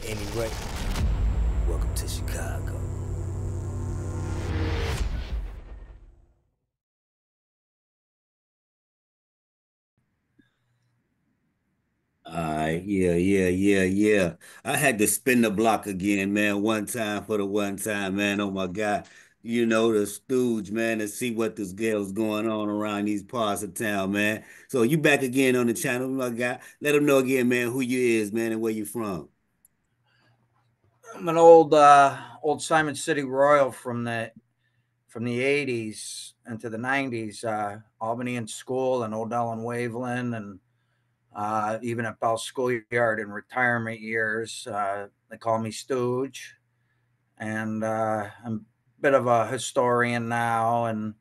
Anyway, welcome to Chicago. Yeah. I had to spin the block again, man, one time for the one time, man. Oh my God. You know, the stooge, man, to see what this girl's going on around these parts of town, man. So you back again on the channel, my guy. Let them know again, man, who you is, man, and where you from. I'm an old Simon City Royal from the 80s into the 90s. Albany in school and Odell and Waveland, and even at Bell Schoolyard in retirement years. They call me Stooge, and I'm a bit of a historian now, and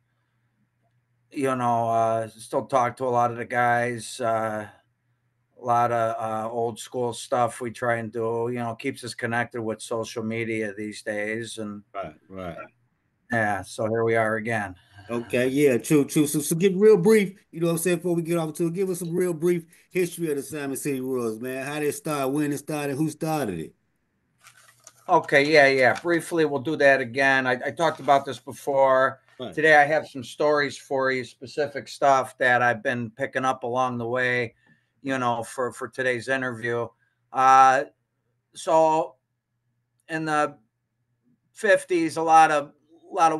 still talk to a lot of the guys. A lot of old school stuff we try and do. Keeps us connected with social media these days, and Right. yeah, so here we are again. Okay, yeah, true. So get real brief, you know what I'm saying, before we get off to it, give us some real brief history of the Simon City Royals, man. How did it start, when it started, who started it? Okay, yeah. Briefly, we'll do that again. I talked about this before. Right. Today, I have some stories for you, specific stuff that I've been picking up along the way, for today's interview. Uh, so in the 50s, a lot of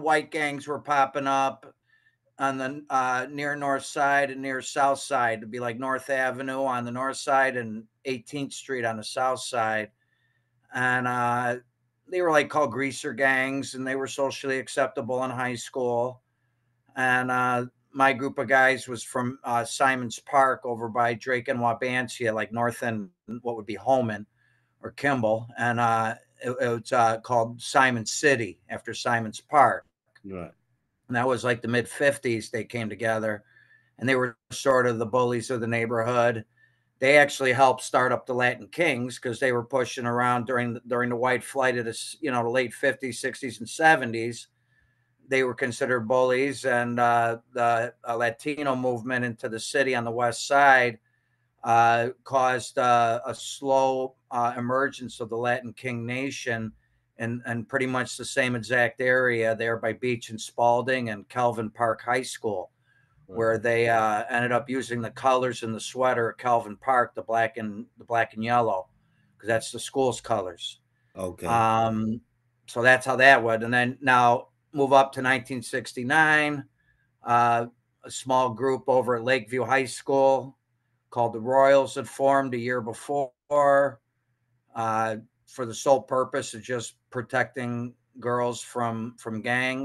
white gangs were popping up on the near north side and near south side. It'd be like North Avenue on the north side and 18th Street on the south side, and they were like called greaser gangs, and they were socially acceptable in high school. And my group of guys was from Simon's Park over by Drake and Wabansia, like north end, what would be Holman or Kimball, and it was called Simon City after Simon's Park. Right. And that was like the mid 50s. They came together, and they were sort of the bullies of the neighborhood. They actually helped start up the Latin Kings because they were pushing around during the white flight of the late 50s, 60s, and 70s. They were considered bullies, and the Latino movement into the city on the west side caused a slow emergence of the Latin King Nation and pretty much the same exact area there by Beach and Spalding and Calvin Park High School, Right. where they ended up using the colors in the sweater at Calvin Park, the black and yellow, because that's the school's colors. Okay. Um, so that's how that would. And then now move up to 1969. Uh, a small group over at Lakeview High School called the Royals had formed a year before uh, for the sole purpose of just protecting girls from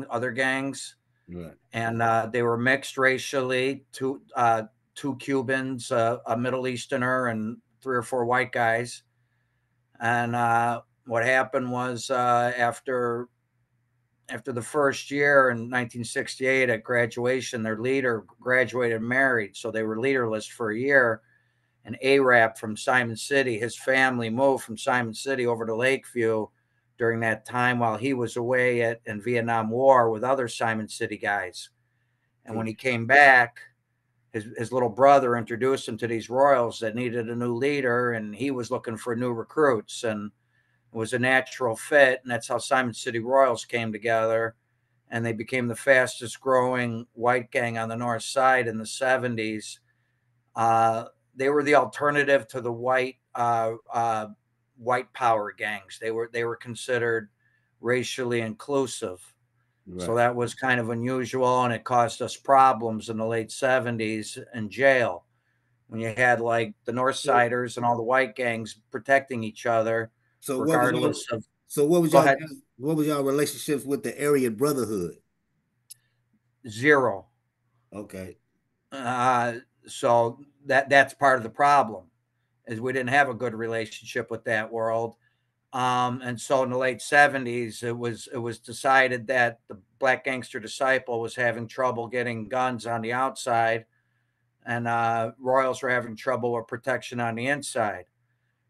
other gangs, Right. and they were mixed racially. Two Cubans, a Middle Easterner, and three or four white guys. And what happened was after the first year in 1968 at graduation, their leader graduated married, so they were leaderless for a year. An Arab from Simon City, his family moved from Simon City over to Lakeview during that time while he was away in Vietnam War with other Simon City guys. And when he came back, his little brother introduced him to these Royals that needed a new leader, and he was looking for new recruits, and it was a natural fit. And that's how Simon City Royals came together, and they became the fastest growing white gang on the north side in the 70s. Uh, they were the alternative to the white power gangs. They were considered racially inclusive. So Right. that was kind of unusual, and it caused us problems in the late 70s in jail when you had like the North So, Siders and all the white gangs protecting each other, so what was your regardless of. so what was Go y'all ahead. what was y'all relationships with the area brotherhood? Zero. Okay. Uh, so that's part of the problem is we didn't have a good relationship with that world. And so in the late 70s, it was decided that the Black Gangster Disciple was having trouble getting guns on the outside, and Royals were having trouble with protection on the inside.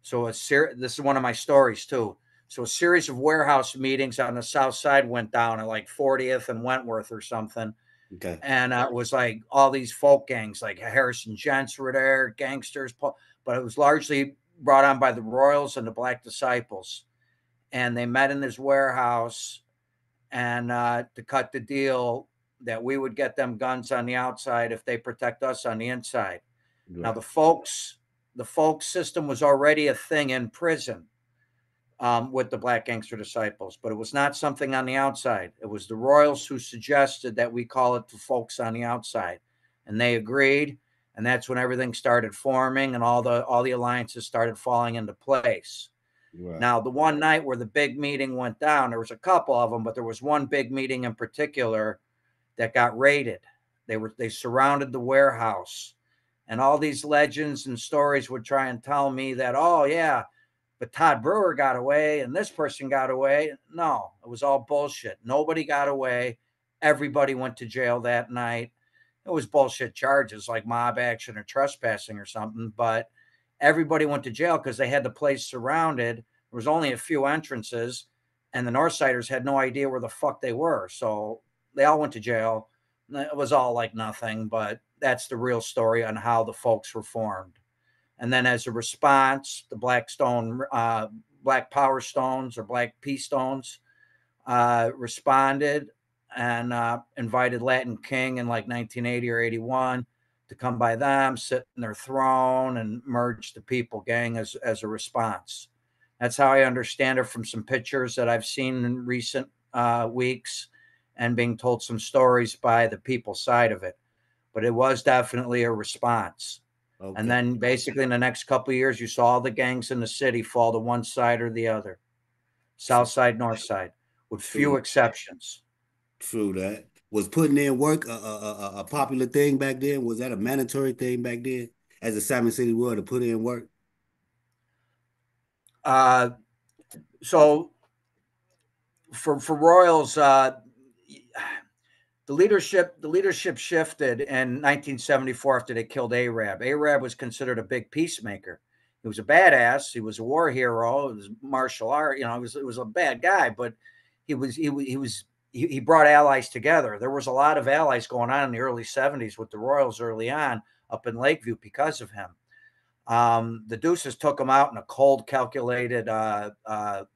So this is one of my stories too. So a series of warehouse meetings on the south side went down at like 40th and Wentworth or something, Okay. and it was like all these folk gangs, like Harrison Gents were there, gangsters, but it was largely brought on by the Royals and the Black Disciples, and they met in his warehouse and to cut the deal that we would get them guns on the outside if they protect us on the inside. Now Right. the folks system was already a thing in prison with the Black Gangster Disciples, but it was not something on the outside. It was the Royals who suggested that we call it the folks on the outside, and they agreed. And that's when everything started forming, and all the alliances started falling into place. Right. Now, the one night where the big meeting went down, there was a couple of them, but there was one big meeting in particular that got raided. They surrounded the warehouse, and all these legends and stories would try and tell me that, oh yeah, but Todd Brewer got away and this person got away. No, it was all bullshit. Nobody got away. Everybody went to jail that night. It was bullshit charges like mob action or trespassing or something, but everybody went to jail because they had the place surrounded. There was only a few entrances, and the Northsiders had no idea where the fuck they were. So they all went to jail. It was all like nothing, but that's the real story on how the folks were formed. And then as a response, the Black Power Stones or Black P Stones responded and invited Latin King in like 1980 or 81 to come by them, sit in their throne, and merge the People Gang as a response. That's how I understand it from some pictures that I've seen in recent weeks and being told some stories by the people side of it. But it was definitely a response. And Okay. then basically in the next couple of years, you saw all the gangs in the city fall to one side or the other, True. south side, north side, with True. few exceptions. True that. Was putting in work a popular thing back then? Was that a mandatory thing back then? As a Simon City World to put in work? Uh, so for Royals, the leadership shifted in 1974 after they killed Arab. Arab was considered a big peacemaker. He was a badass. He was a war hero. It was martial art. It was a bad guy, but he brought allies together. There was a lot of allies going on in the early 70s with the Royals early on up in Lakeview because of him. The Deuces took him out in a cold, calculated,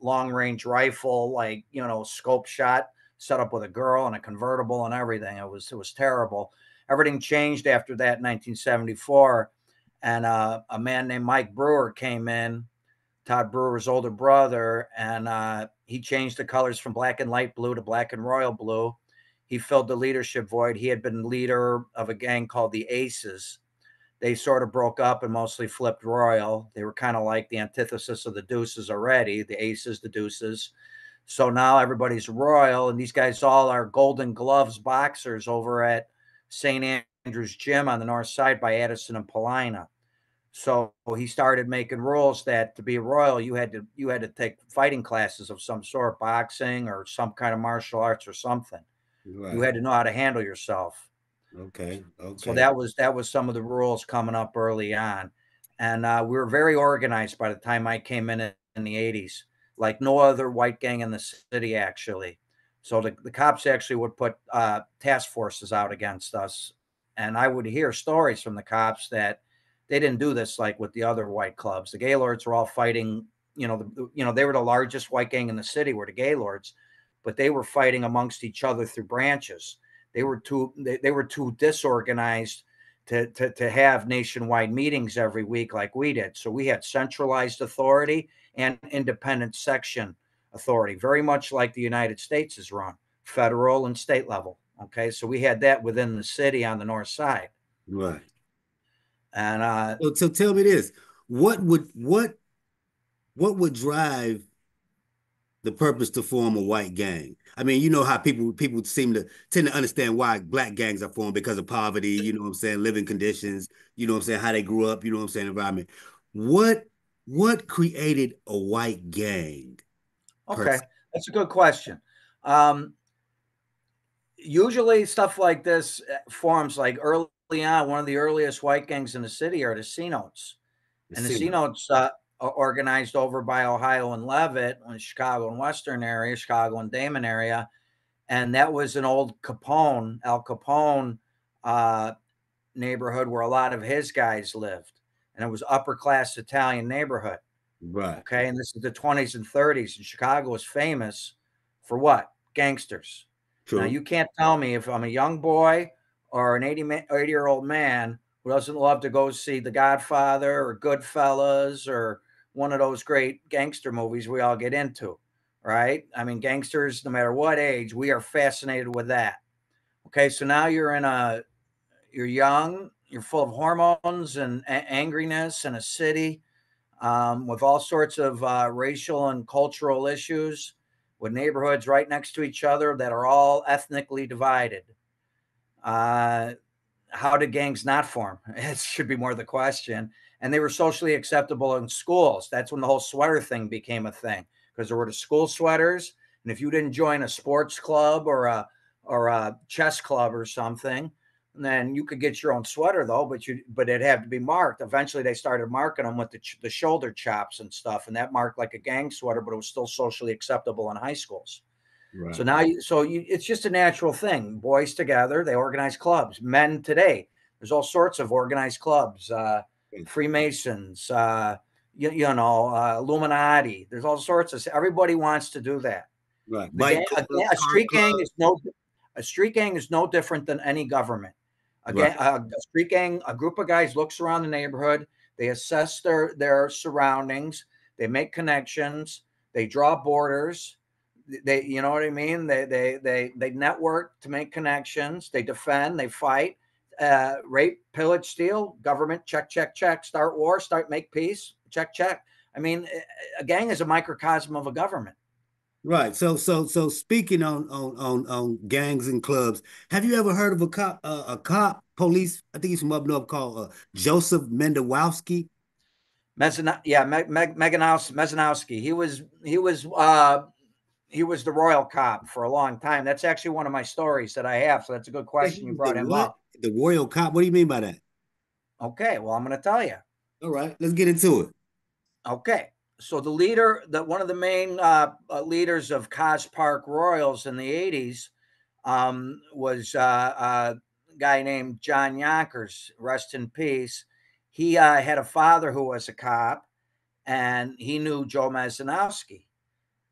long range rifle, like scope shot, set up with a girl and a convertible and everything. It was terrible. Everything changed after that in 1974, and a man named Mike Brewer came in, Todd Brewer's older brother, and he changed the colors from black and light blue to black and royal blue. He filled the leadership void. He had been leader of a gang called the Aces. They sort of broke up and mostly flipped royal. They were kind of like the antithesis of the Deuces already, the Aces, the Deuces. So now everybody's royal, and these guys all are Golden Gloves boxers over at St. Andrew's Gym on the north side by Addison and Paulina. So he started making rules that to be a royal, you had to take fighting classes of some sort, boxing or some kind of martial arts or something. You Right. had to know how to handle yourself. Okay. So Okay. that was some of the rules coming up early on, and we were very organized by the time I came in the 80s, like no other white gang in the city actually. So the cops actually would put task forces out against us, and I would hear stories from the cops that they didn't do this like with the other white clubs. The Gaylords were all fighting. They were the largest white gang in the city, were the Gaylords, but they were fighting amongst each other through branches. They were too disorganized to have nationwide meetings every week like we did. So we had centralized authority and independent section authority, very much like the United States is run, federal and state level. Okay, so we had that within the city on the north side, Right. and So tell me this. What would what what would drive the purpose to form a white gang? I mean, you know how people seem to tend to understand why black gangs are formed because of poverty, you know what I'm saying, living conditions, you know what I'm saying, how they grew up, you know what I'm saying, environment. What what created a white gang per okay, that's a good question. Um, Usually, stuff like this forms like early on. One of the earliest white gangs in the city are the C Notes. And the C casino? Notes are organized over by Ohio and Levitt, in Chicago and Western area, Chicago and Damon area. And that was an old Al Capone uh, neighborhood where a lot of his guys lived. and it was upper class Italian neighborhood. Right. Okay, and this is the 20s and 30s, and Chicago was famous for what? Gangsters. Now True. you can't tell me if I'm a young boy or an 80-year-old man who doesn't love to go see The Godfather or Goodfellas or one of those great gangster movies we all get into, right? I mean, gangsters, no matter what age, we are fascinated with that. Okay, so now you're young, you're full of hormones and angriness in a city, with all sorts of racial and cultural issues, with neighborhoods right next to each other that are all ethnically divided. Uh, how did gangs not form? It should be more the question. And they were socially acceptable in schools. That's when the whole sweater thing became a thing, because there were the school sweaters. And if you didn't join a sports club or a chess club or something, then you could get your own sweater though, but it had to be marked. Eventually, they started marking them with the shoulder chops and stuff, and that marked like a gang sweater, but it was still socially acceptable in high schools. So Right. now, it's just a natural thing. Boys together, they organize clubs. Men today, there's all sorts of organized clubs. Freemasons, Illuminati. There's all sorts of. Everybody wants to do that. Right. The Bike gang, clubs, a car street gang clubs. is no a street gang is no different than any government. Right. A street gang, a group of guys looks around the neighborhood. They assess their surroundings. They make connections. They draw borders. They, you know what I mean? They network to make connections. They defend. They fight. Rape, pillage, steal. Government, check, check, check. Start war. Make peace. Check, check. I mean, a gang is a microcosm of a government. Right. So speaking on gangs and clubs, have you ever heard of a cop police? I think he's from up north called Joseph Mendowski. Meganowski. He was the royal cop for a long time. That's actually one of my stories that I have. So that's a good He question. You was the brought him what? up. The royal cop. What do you mean by that? Okay, well, I'm going to tell you. All right, let's get into it. Okay, so one of the main leaders of Cos Park Royals in the '80s was a guy named John Yonkers. Rest in peace. He had a father who was a cop, and he knew Joe Mazanowski.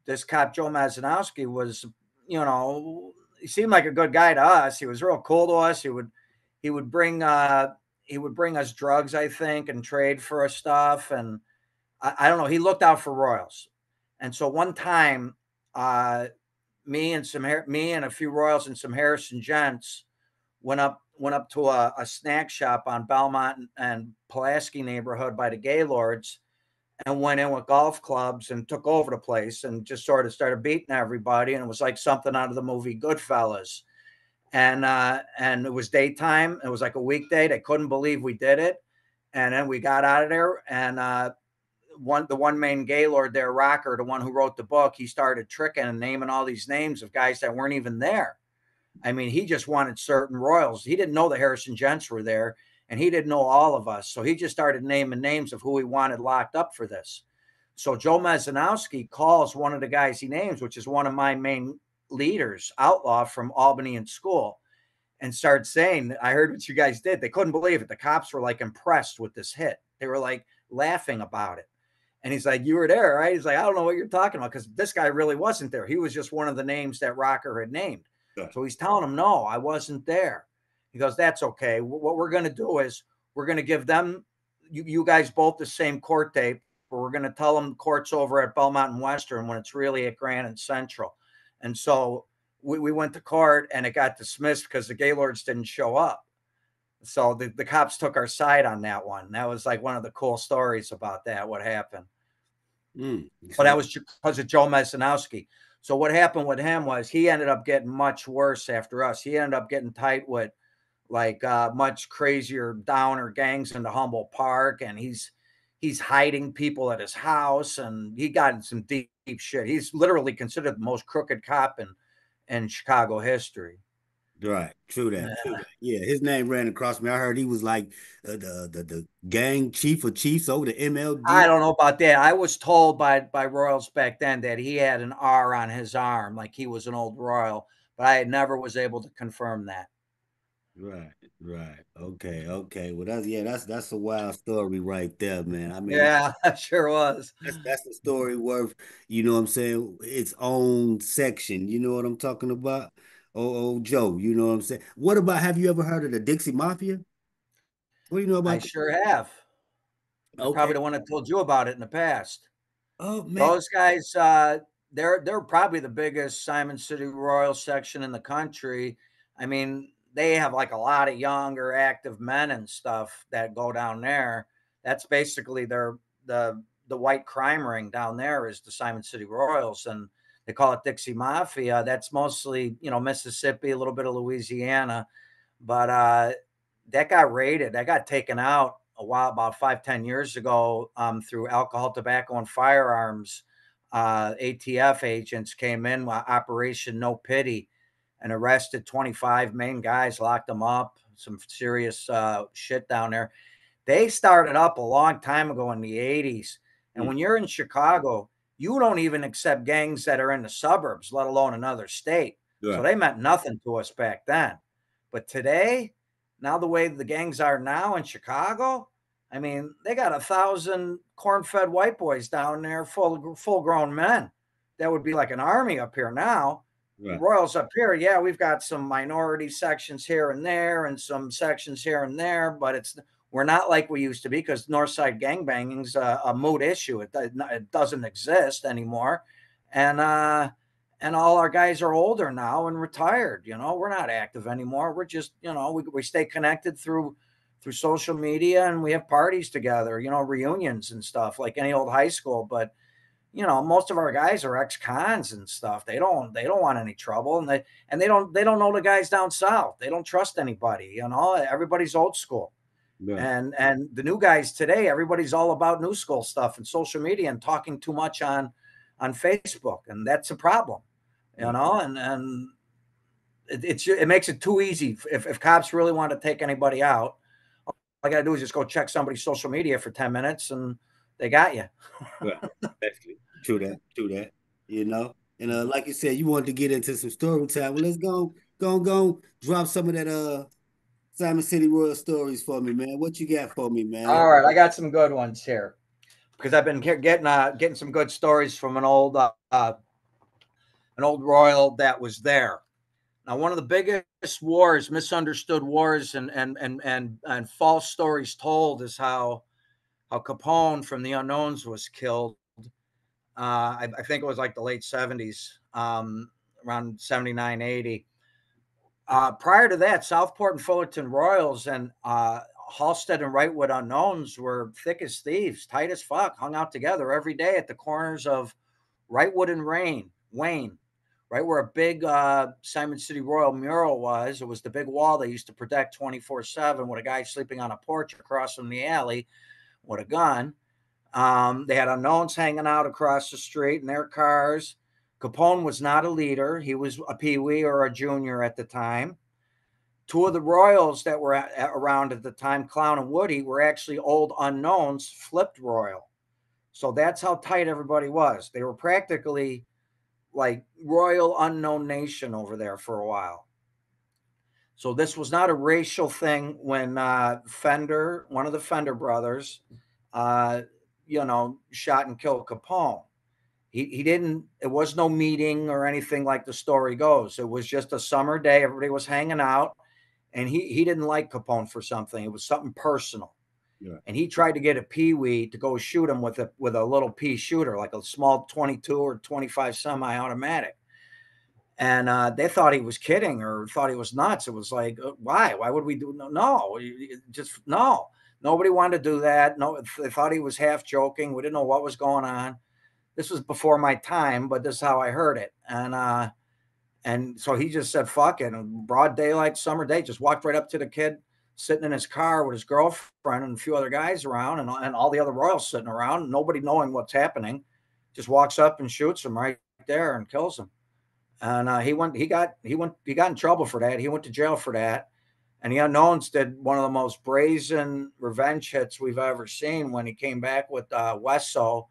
This cop, Joe Mazanowski, was, he seemed like a good guy to us. He was real cool to us. He would bring he would bring us drugs, I think, and trade for us stuff. And I don't know. He looked out for Royals. And so one time, me and a few Royals and some Harrison gents went up to a snack shop on Belmont and Pulaski neighborhood by the Gaylords, and went in with golf clubs and took over the place and just sort of started beating everybody. And it was like something out of the movie Goodfellas. And it was daytime. It was like a weekday. They couldn't believe we did it. And then we got out of there. And the one main Gaylord there, Rocker, the one who wrote the book, he started tricking and naming all these names of guys that weren't even there. I mean, he just wanted certain Royals. He didn't know the Harrison Gents were there, and he didn't know all of us. So he just started naming names of who he wanted locked up for this. So Joe Mazanowski calls one of the guys he names, which is one of my main leaders, outlaw from Albany in school, and starts saying, I heard what you guys did. They couldn't believe it. The cops were like impressed with this hit. They were like laughing about it. And he's like, you were there, right? He's like, I don't know what you're talking about, because this guy really wasn't there. He was just one of the names that Rocker had named. Right. So he's telling him, no, I wasn't there. He goes, that's okay. What we're going to do is we're going to give them, you guys both the same court date, but we're going to tell them the court's over at Belmont and Western when it's really at Grand and Central. And so we went to court, and it got dismissed because the Gaylords didn't show up. So the cops took our side on that one. That was like one of the cool stories about that, what happened. But that So, was because of Joe Mazanowski. So what happened with him was he ended up getting much worse after us. He ended up getting tight with like much crazier downer gangs into Humboldt Park, and he's hiding people at his house, and he got in some deep shit. He's literally considered the most crooked cop in Chicago history. right. True that. True that. Yeah, his name ran across me. I heard he was like the gang chief of chiefs over the I MLD. don't know about that. I was told by Royals back then that he had an R on his arm, like he was an old Royal, but I never was able to confirm that. Right, right. Okay, okay. Well, that's a wild story right there, man. I mean, Yeah, that sure was. that's a story worth, you know what I'm saying, its own section. You know what I'm talking about? Oh, Joe, you know what I'm saying? What about, have you ever heard of the Dixie Mafia? What do you know I about that? sure have. I'm probably Okay. the one that told you about it in the past. Oh man. Those guys, they're probably the biggest Simon City Royal section in the country. I mean, they have like a lot of younger active men and stuff that go down there. That's basically the white crime ring down there is the Simon City Royals, and they call it Dixie Mafia. That's mostly Mississippi, a little bit of Louisiana, but that got raided. That got taken out a while, about 5-10 years ago, through alcohol, tobacco, and firearms. ATF agents came in with Operation No Pity and arrested 25 main guys, locked them up. Some serious shit down there. They started up a long time ago in the 80s. And Mm, when you're in Chicago, you don't even accept gangs that are in the suburbs, let alone another state. So right, they meant nothing to us back then. But today, now the way the gangs are now in Chicago, I mean, they got 1,000 corn-fed white boys down there, full-grown men. That would be like an army up here now. The right, Royals up here, yeah, we've got some minority sections here and there, and some sections here and there, but we're not like we used to be because Northside gangbanging's a moot issue. It doesn't exist anymore, and all our guys are older now and retired. We're not active anymore. We're just we stay connected through social media, and we have parties together. Reunions and stuff like any old high school. But most of our guys are ex-cons and stuff. They don't want any trouble, and they don't know the guys down south. They don't trust anybody. Everybody's old school. right, And the new guys today, everybody's all about new school stuff and social media and talking too much on Facebook, and that's a problem, right, and it makes it too easy. If cops really want to take anybody out, all I got to do is just go check somebody's social media for 10 minutes, and they got you. right. Definitely. True that, true that. You know? And like you said, you wanted to get into some story time. Well, let's go, drop some of that Simon City Royal stories for me, man. What you got for me, man? All right, I got some good ones here because I've been getting some good stories from an old royal that was there. Now, one of the biggest wars, misunderstood wars, and false stories told is how Capone from the Unknowns was killed. I think it was like the late 70s, around 79, 80. Prior to that, Southport and Fullerton Royals and Halstead and Wrightwood Unknowns were thick as thieves, tight as fuck, hung out together every day at the corners of Wrightwood and Wayne, right where a big Simon City Royal mural was. It was the big wall they used to protect 24/7 with a guy sleeping on a porch across from the alley with a gun. They had unknowns hanging out across the street in their cars. Capone was not a leader. He was a peewee or a junior at the time. Two of the Royals that were around at the time, Clown and Woody, were actually old unknowns, flipped Royal. So that's how tight everybody was. They were practically like Royal Unknown Nation over there for a while. So this was not a racial thing when Fender, one of the Fender brothers, uh, shot and killed Capone. He didn't, it was no meeting or anything like the story goes. It was just a summer day. Everybody was hanging out, and he didn't like Capone for something. It was something personal. Yeah, And he tried to get a peewee to go shoot him with a little pea shooter, like a small 22 or 25 semi-automatic. And they thought he was kidding or thought he was nuts. It was like, why would we do? No, just no. Nobody wanted to do that. No, they thought he was half joking. We didn't know what was going on. This was before my time, but this is how I heard it. And so he just said, fuck it. And broad daylight, summer day, just walked right up to the kid sitting in his car with his girlfriend and a few other guys around, and all the other Royals sitting around, nobody knowing what's happening. Just walks up and shoots him right there and kills him. And he got in trouble for that. He went to jail for that. And the Unknowns did one of the most brazen revenge hits we've ever seen when he came back with Wesso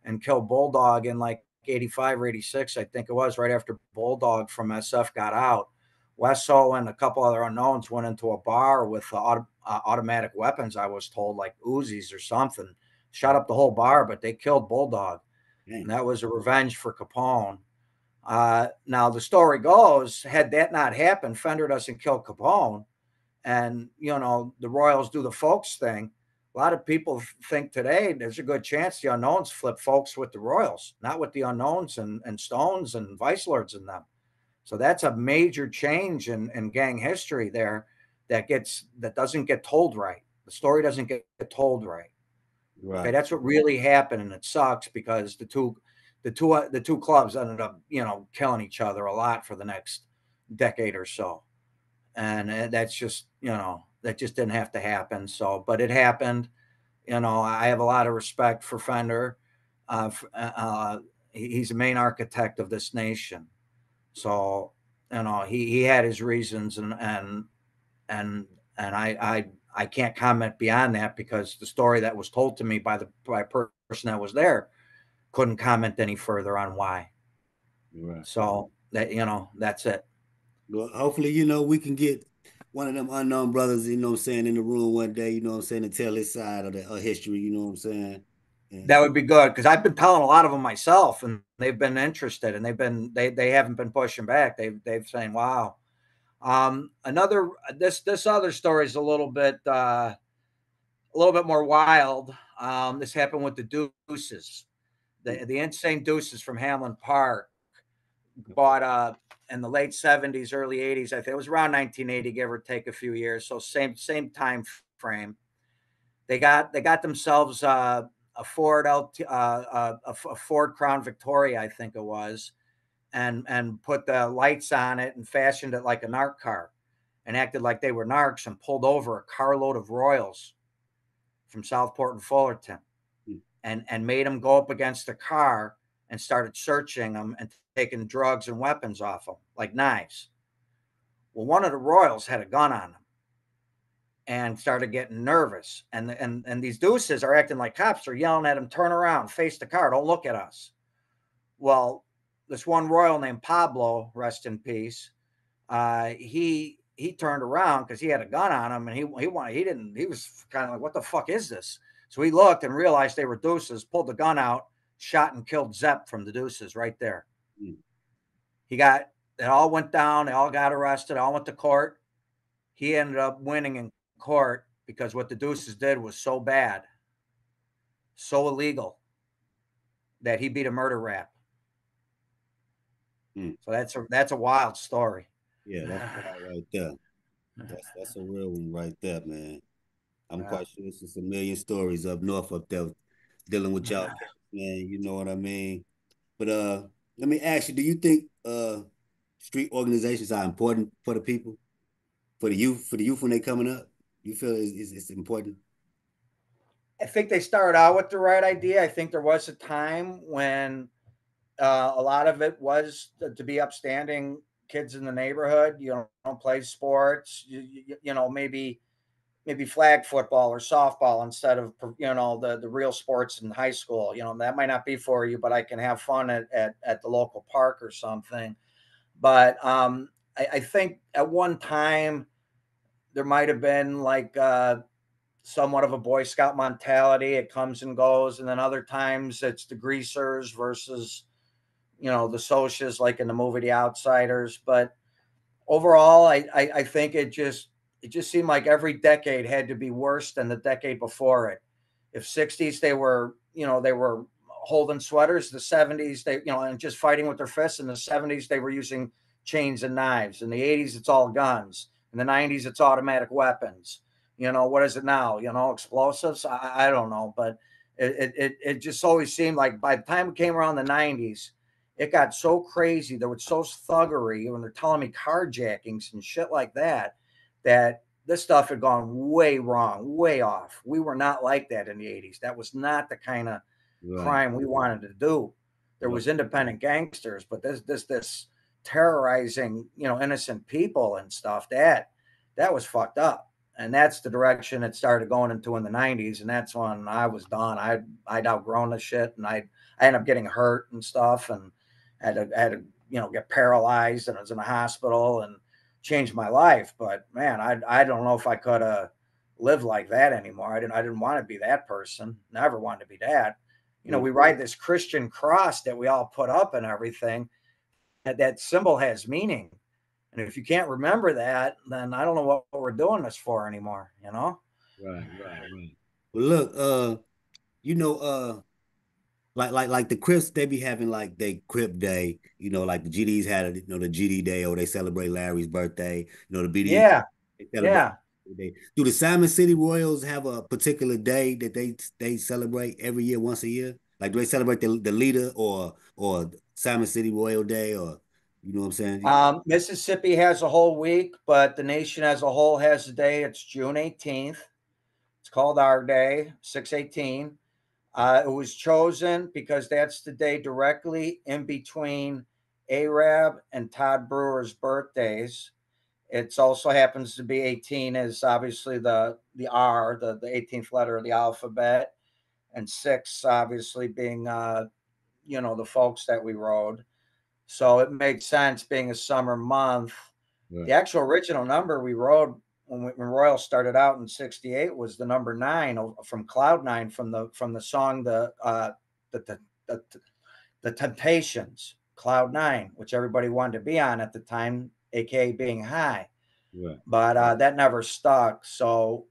and killed Bulldog in like 85 or 86, I think it was, right after Bulldog from SF got out. Wesso and a couple other unknowns went into a bar with automatic weapons, I was told, like Uzis or something, shot up the whole bar, but they killed Bulldog. And Dang. that was a revenge for Capone. Now, the story goes, had that not happened, Fender doesn't kill Capone, and, the Royals do the folks thing. A lot of people think today there's a good chance the unknowns flip folks with the Royals, not with the unknowns and Stones and Vice Lords and them. So that's a major change in gang history there that doesn't get told right. The story doesn't get told right. Okay, Right. that's what really happened, and it sucks because the two clubs ended up killing each other a lot for the next decade or so, and that's just that just didn't have to happen. So, but it happened. I have a lot of respect for Fender. He's the main architect of this nation. So, he had his reasons, and I can't comment beyond that because the story that was told to me by a person that was there couldn't comment any further on why. Right. So that's it. Well, hopefully, we can get one of them unknown brothers, what I'm saying, in the room one day, what I'm saying, to tell his side of the history, what I'm saying. That And would be good because I've been telling a lot of them myself, and they've been interested, and they haven't been pushing back. They've saying, "Wow." Another this other story is a little bit more wild. This happened with the Deuces, the insane Deuces from Hamlin Park, bought in the late 70s, early 80s. I think it was around 1980, give or take a few years. So same time frame. They got themselves a Ford a Ford Crown Victoria, I think it was, and put the lights on it and fashioned it like a narc car, and acted like they were narcs and pulled over a carload of Royals from Southport and Fullerton, and made them go up against the car and started searching them and taking drugs and weapons off them, like knives. Well, one of the Royals had a gun on him and started getting nervous. And these deuces are acting like cops. They're yelling at him, turn around, face the car, don't look at us. Well, this one Royal named Pablo, rest in peace, he turned around because he had a gun on him, and he was kind of like, what the fuck is this? So he looked and realized they were deuces, pulled the gun out, shot and killed Zepp from the deuces right there. It all went down, they all got arrested, all went to court. He ended up winning in court because what the deuces did was so bad, so illegal, that he beat a murder rap. mm, So that's a wild story. yeah, that's wild right there. That's a real one right there, man. I'm Yeah. quite sure this is a million stories up north up there dealing with y'all cats, man. You know what I mean? But let me ask you, do you think street organizations are important for the people, for the youth when they coming up? You feel it's important? I think they started out with the right idea. I think there was a time when a lot of it was to be upstanding kids in the neighborhood. Play sports. Maybe flag football or softball instead of the real sports in high school. That might not be for you, but I can have fun at the local park or something. But I think at one time there might have been like somewhat of a Boy Scout mentality. It comes and goes, and then other times it's the greasers versus the socias, like in the movie The Outsiders. But overall, I think it just seemed like every decade had to be worse than the decade before it. If 60s they were holding sweaters, the 70s and just fighting with their fists. In the 70s they were using chains and knives. In the 80s it's all guns. In the 90s it's automatic weapons. What is it now? Explosives. I don't know, but it just always seemed like by the time it came around the 90s, it got so crazy. There was so thuggery when they're telling me carjackings and shit like that, that this stuff had gone way wrong, way off. We were not like that in the 80s. That was not the kind of Right, crime we wanted to do. There right, was independent gangsters, but this terrorizing, innocent people and stuff, that was fucked up. And that's the direction it started going into in the 90s. And that's when I was done. I'd outgrown the shit, and I ended up getting hurt and stuff, and had to get paralyzed, and I was in the hospital, and changed my life. But man, I don't know if I could have lived like that anymore. I didn't want to be that person. Never wanted to be that. You know, Well, we ride this Christian cross that we all put up and everything. That symbol has meaning. And if you can't remember that, then I don't know what we're doing this for anymore, you know? right. Well, look, you know, like the Crips, they be having like they Crip Day, like the GDs had it, the GD Day, or they celebrate Larry's birthday, the BD, Yeah, they celebrate yeah. day. Do the Simon City Royals have a particular day that they celebrate every year, once a year? Like do they celebrate the leader or Simon City Royal Day, or you know what I'm saying? Mississippi has a whole week, but the nation as a whole has a day. It's June 18th. It's called our day, 6/18. It was chosen because that's the day directly in between Arab and Todd Brewer's birthdays. It also happens to be 18 is obviously the R, the 18th letter of the alphabet, and six obviously being the folks that we rode. So it made sense being a summer month. The Right, actual original number we rode when Royal started out in '68 was the number 9 from Cloud Nine from the song the, the the Temptations, Cloud Nine, which everybody wanted to be on at the time, aka being high. right. But that never stuck. So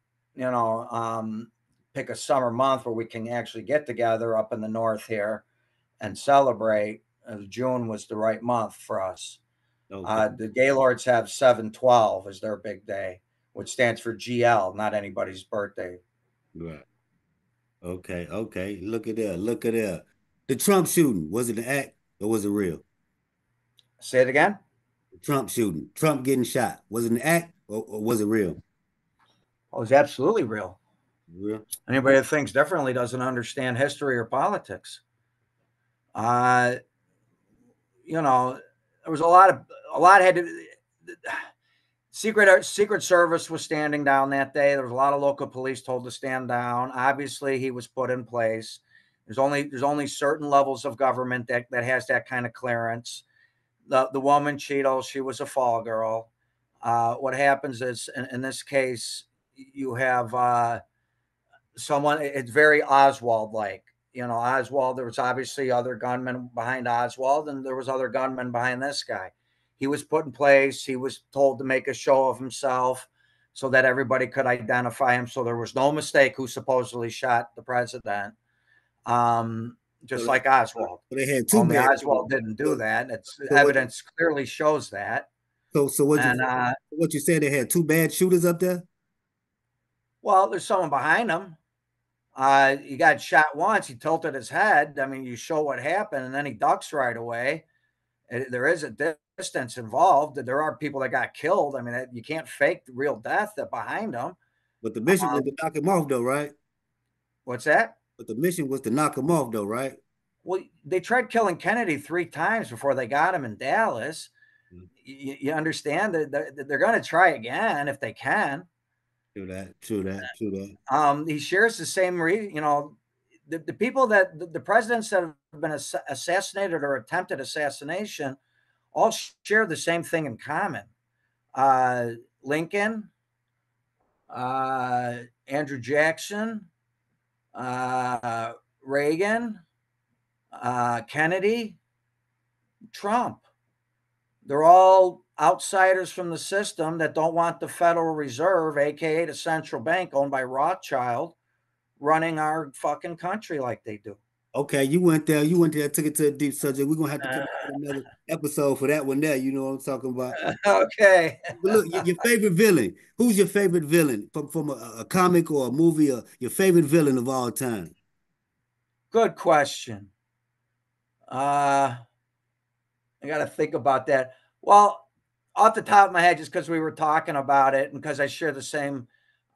pick a summer month where we can actually get together up in the north here and celebrate. June was the right month for us. Okay, The Gaylords have 7/12 as their big day, which stands for GL, not anybody's birthday. right. Okay. Look at there. The Trump shooting, was it an act or was it real? Say it again. The Trump shooting, Trump getting shot, was it an act or was it real? Oh, it was absolutely real. Real. Anybody that thinks differently doesn't understand history or politics. Uh, there was a lot had to. Secret Service was standing down that day. There was a lot of local police told to stand down. Obviously, he was put in place. There's only certain levels of government that has that kind of clearance. The woman Cheeto, she was a fall girl. What happens is in this case, you have someone. It's very Oswald like. Oswald. There was obviously other gunmen behind Oswald, and there was other gunmen behind this guy. He was put in place. He was told to make a show of himself so that everybody could identify him. So there was no mistake who supposedly shot the president. So Just they, like Oswald. so they had two Only bad shooters. Oswald didn't do So, that. It's so what? evidence clearly shows that. So And what you said? They had two bad shooters up there. well, there's someone behind him. He got shot once. He tilted his head. I mean, you show what happened, and then he ducks right away. There is a distance involved. There are people that got killed. I mean, you can't fake the real death that behind them. But the mission was to Um, knock him off, though, right? what's that? But the mission was to knock him off, though, right? Well, they tried killing Kennedy 3 times before they got him in Dallas. Mm. You understand that they're going to try again if they can. True that. He shares the same the people that the presidents that have been assassinated or attempted assassination all share the same thing in common. Lincoln, Andrew Jackson, uh, Reagan, Kennedy, Trump. They're all outsiders from the system that don't want the Federal Reserve, aka the central bank owned by Rothschild, running our fucking country like they do. Okay, you went there, took it to a deep subject. We're gonna have to come up with another episode for that one there. You know what I'm talking about? Okay. But look, your favorite villain. Who's your favorite villain from a comic or a movie, or your favorite villain of all time? Good question. Uh, I got to think about that. Well, off the top of my head, just because we were talking about it and because I share the same,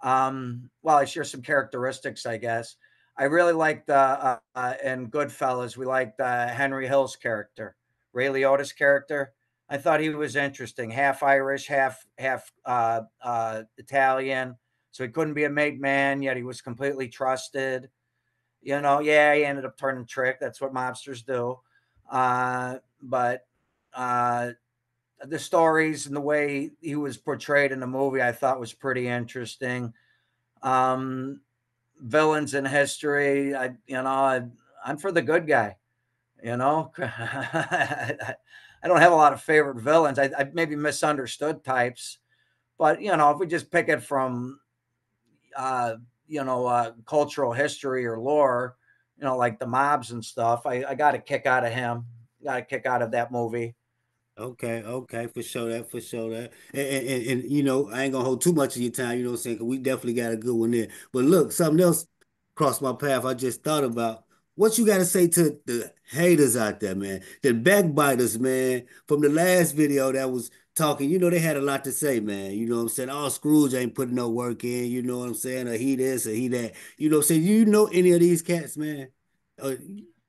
I share some characteristics, I guess. I really liked in Goodfellas, we liked Henry Hill's character, Ray Liotta's character. I thought he was interesting, half Irish, half Italian. So he couldn't be a made man, yet he was completely trusted. Yeah, he ended up turning trick. That's what mobsters do. But I the stories and the way he was portrayed in the movie, I thought was pretty interesting. Um, Villains in history, I'm for the good guy. I don't have a lot of favorite villains. I maybe misunderstood types, but if we just pick it from uh, cultural history or lore, like the mobs and stuff, I got a kick out of him. Got a kick out of that movie. Okay, okay, for sure that, for sure that. And you know, I ain't gonna hold too much of your time, you know what I'm saying? 'Cause we definitely got a good one there. But look, something else crossed my path I just thought about. What you gotta say to the haters out there, man? The backbiters, man, from the last video that was talking, you know, they had a lot to say, man. You know what I'm saying? Oh, Scrooge ain't putting no work in, you know what I'm saying? Or he this or he that. You know what I'm saying? You know any of these cats, man? Uh,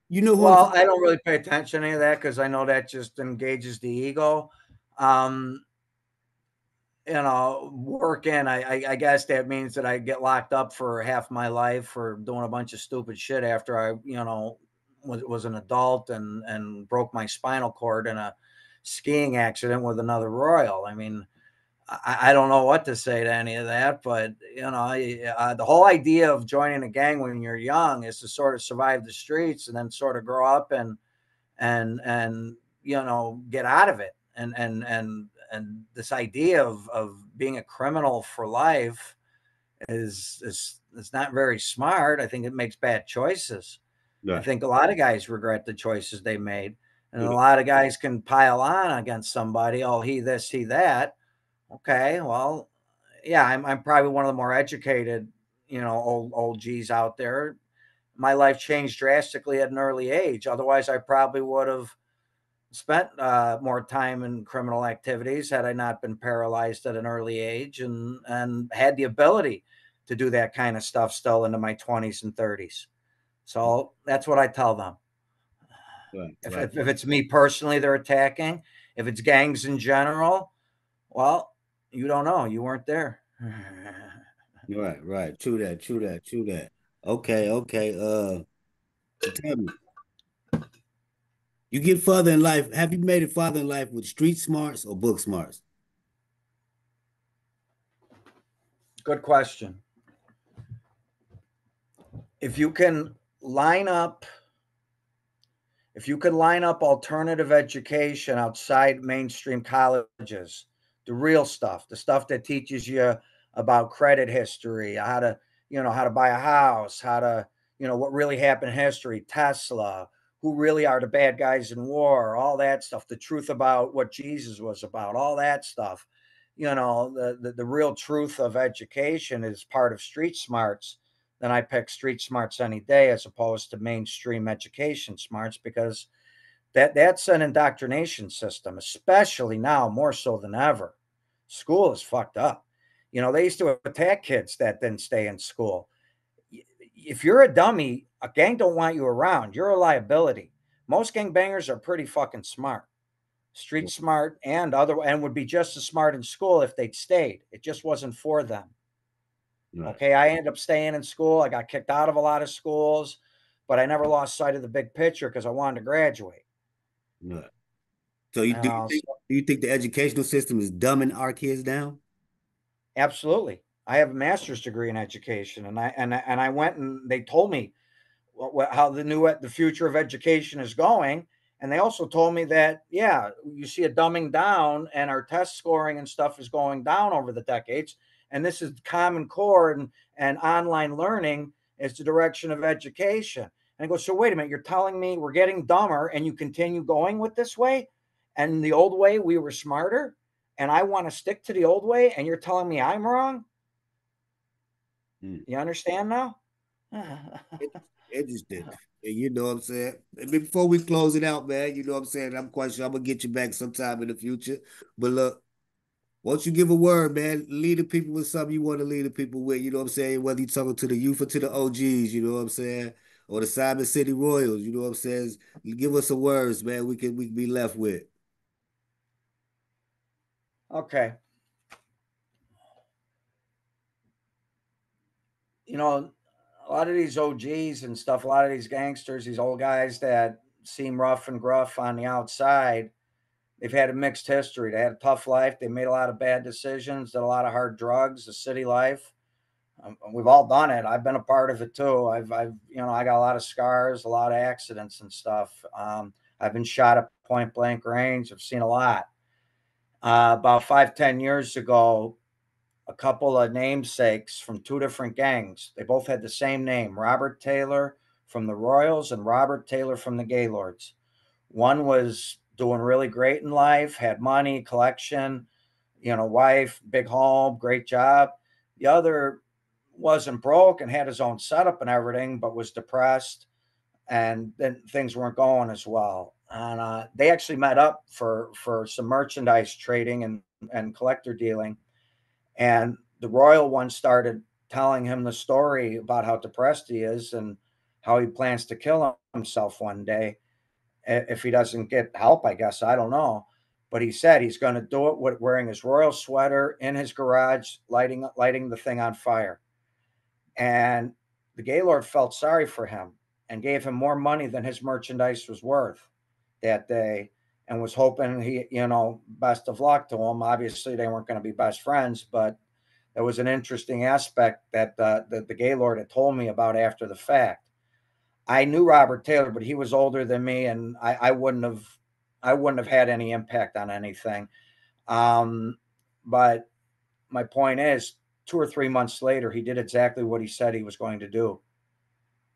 you know who I'm Well, talking I don't really pay attention to any of that because I know that just engages the ego. Um, working, I guess that means that I get locked up for half my life for doing a bunch of stupid shit after I, was an adult and broke my spinal cord in a skiing accident with another Royal. I mean, I don't know what to say to any of that, but the whole idea of joining a gang when you're young is to sort of survive the streets and then sort of grow up and get out of it. And this idea of being a criminal for life is not very smart. I think it makes bad choices. I right. think a lot of guys regret the choices they made, and a Right. lot of guys can pile on against somebody. Oh, he this, he that. Okay, well, yeah, I'm probably one of the more educated, old G's out there. My life changed drastically at an early age. Otherwise, I probably would have spent more time in criminal activities had I not been paralyzed at an early age and had the ability to do that kind of stuff still into my 20s and 30s. So that's what I tell them. Right, If, right, if, if it's me personally they're attacking, if it's gangs in general, well, you don't know. You weren't there. right, right. True that, true that, true that. Okay, okay. So tell me, you get further in life. Have you made it farther in life with street smarts or book smarts? Good question. If you can line up if you could line up alternative education outside mainstream colleges, the real stuff, the stuff that teaches you about credit history, how to buy a house, how to, what really happened in history, Tesla, who really are the bad guys in war, all that stuff, the truth about what Jesus was about, all that stuff. The real truth of education is part of street smarts. Then I pick street smarts any day as opposed to mainstream education smarts because that's an indoctrination system, especially now more so than ever. School is fucked up. They used to attack kids that didn't stay in school. If you're a dummy, a gang don't want you around. You're a liability. Most gangbangers are pretty fucking smart, street smart, and would be just as smart in school if they'd stayed. It just wasn't for them. Right, Okay, I ended up staying in school. I got kicked out of a lot of schools, but I never lost sight of the big picture because I wanted to graduate. right. So You know, so do you think the educational system is dumbing our kids down? absolutely. I have a master's degree in education, and I went and they told me how the future of education is going, and they also told me that yeah, you see a dumbing down, and our test scoring and stuff is going down over the decades, and this is Common Core and online learning is the direction of education. And I go, so wait a minute, you're telling me we're getting dumber, and you continue going with this way, and the old way we were smarter, and I want to stick to the old way, and you're telling me I'm wrong. Hmm. You understand now? Interesting. And you know what I'm saying? And before we close it out, man, you know what I'm saying? I'm quite sure I'm gonna get you back sometime in the future. But look, once you give a word, man, lead the people with something you want to lead the people with, you know what I'm saying? Whether you're talking to the youth or to the OGs, you know what I'm saying? Or the Simon City Royals, you know what I'm saying? Give us some words, man, we can be left with. Okay. you know, a lot of these OGs and stuff, a lot of these gangsters, these old guys that seem rough and gruff on the outside, they've had a mixed history. They had a tough life. They made a lot of bad decisions, did a lot of hard drugs, the city life. We've all done it. I've been a part of it too. I got a lot of scars, a lot of accidents and stuff. I've been shot at point blank range. I've seen a lot. About 5, 10 years ago, a couple of namesakes from two different gangs. They both had the same name, Robert Taylor from the Royals and Robert Taylor from the Gaylords. One was doing really great in life, had money, collection, wife, big home, great job. The other wasn't broke and had his own setup and everything, but was depressed, and then things weren't going as well. And they actually met up for some merchandise trading and collector dealing. And the royal one started telling him the story about how depressed he is and how he plans to kill himself one day if he doesn't get help, I guess. I don't know. But he said he's going to do it with wearing his royal sweater in his garage, lighting the thing on fire. And the Gaylord felt sorry for him and gave him more money than his merchandise was worth that day, and was hoping best of luck to him. Obviously, they weren't going to be best friends, but there was an interesting aspect that the Gaylord had told me about after the fact. I knew Robert Taylor, but he was older than me, and I wouldn't have had any impact on anything. Um, but my point is, 2 or 3 months later, he did exactly what he said he was going to do,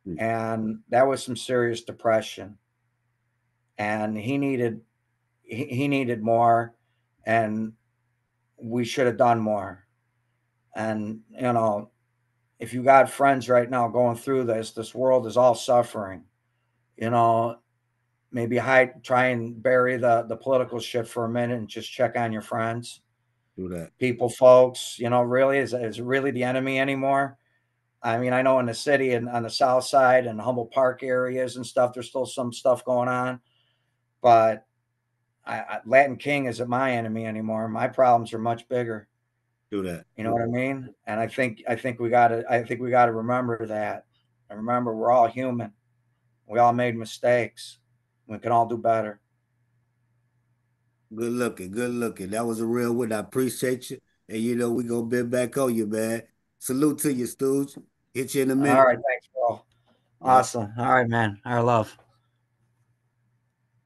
Mm. and that was some serious depression. And he needed more, and we should have done more. And if you got friends right now going through this world is all suffering. You know, maybe try and bury the political shit for a minute and just check on your friends, Do that. people, folks. Really, is it really the enemy anymore? I mean, I know in the city and on the south side and Humboldt Park areas and stuff, there's still some stuff going on, but Latin King isn't my enemy anymore. My problems are much bigger. Do that. You know what I mean? And I think we gotta remember that. And remember, we're all human. We all made mistakes. We can all do better. Good looking. Good looking. That was a real one. I appreciate you. And we gonna be back on you, man. Salute to you, Stooge. Hit you in a All minute. right, thanks, Paul. Yeah. Awesome. All right, man. Our love.